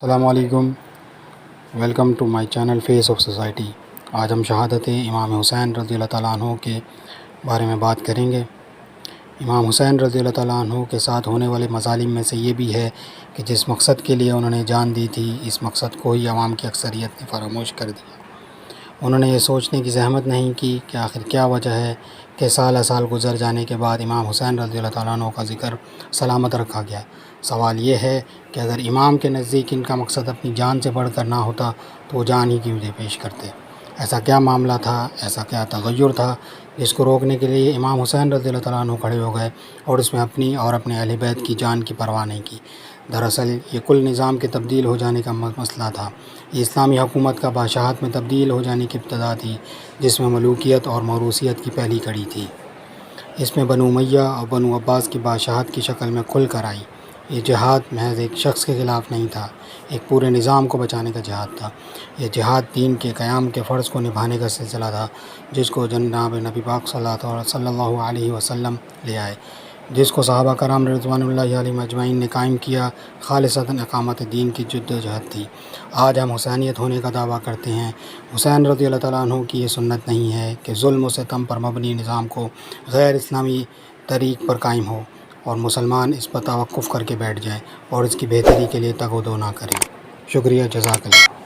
السلام علیکم، welcome to my channel face of society. آج ہم شہادت امام حسین رضی اللہ تعالیٰ عنہ کے بارے میں بات کریں گے۔ امام حسین رضی اللہ تعالیٰ عنہ کے ساتھ ہونے والے مظالم میں سے یہ بھی ہے کہ جس مقصد کے لیے انہوں نے جان دی تھی، اس مقصد کو ہی عوام کی اکثریت نے فراموش کر دیا۔ انہوں نے یہ سوچنے کی زحمت نہیں کی کہ آخر کیا وجہ ہے کہ سالہ سال گزر جانے کے بعد امام حسین رضی اللہ تعالیٰ عنہ کا ذکر سلامت رکھا گیا۔ سوال یہ ہے کہ اگر امام کے نزدیک ان کا مقصد اپنی جان سے بڑھ کر نہ ہوتا تو وہ جان ہی کیوں دے پیش کرتے؟ ایسا کیا معاملہ تھا، ایسا کیا تغیر تھا جس کو روکنے کے لیے امام حسین رضی اللہ تعالیٰ عنہ کھڑے ہو گئے اور اس میں اپنی اور اپنے اہل بیت کی جان کی پرواہ نہیں کی؟ دراصل یہ کل نظام کے تبدیل ہو جانے کا مسئلہ تھا۔ یہ اسلامی حکومت کا بادشاہت میں تبدیل ہو جانے کی ابتدا تھی، جس میں ملوکیت اور موروثیت کی پہلی کڑی تھی۔ اس میں بنو امیہ اور بنو عباس کی بادشاہت کی شکل میں کھل کر آئی۔ یہ جہاد محض ایک شخص کے خلاف نہیں تھا، ایک پورے نظام کو بچانے کا جہاد تھا۔ یہ جہاد دین کے قیام کے فرض کو نبھانے کا سلسلہ تھا، جس کو جناب نبی پاک صلی اللہ علیہ وسلم لے آئے، جس کو صحابہ کرام رضوان اللہ علیہم اجمعین نے قائم کیا۔ خالصتاً اقامت دین کی جد و جہد تھی۔ آج ہم حسینیت ہونے کا دعویٰ کرتے ہیں۔ حسین رضی اللہ تعالیٰ عنہ کی یہ سنت نہیں ہے کہ ظلم و ستم پر مبنی نظام کو غیر اسلامی طریق پر قائم ہو اور مسلمان اس پر توقف کر کے بیٹھ جائیں اور اس کی بہتری کے لیے تگ و دو نہ کریں۔ شکریہ، جزاک اللہ۔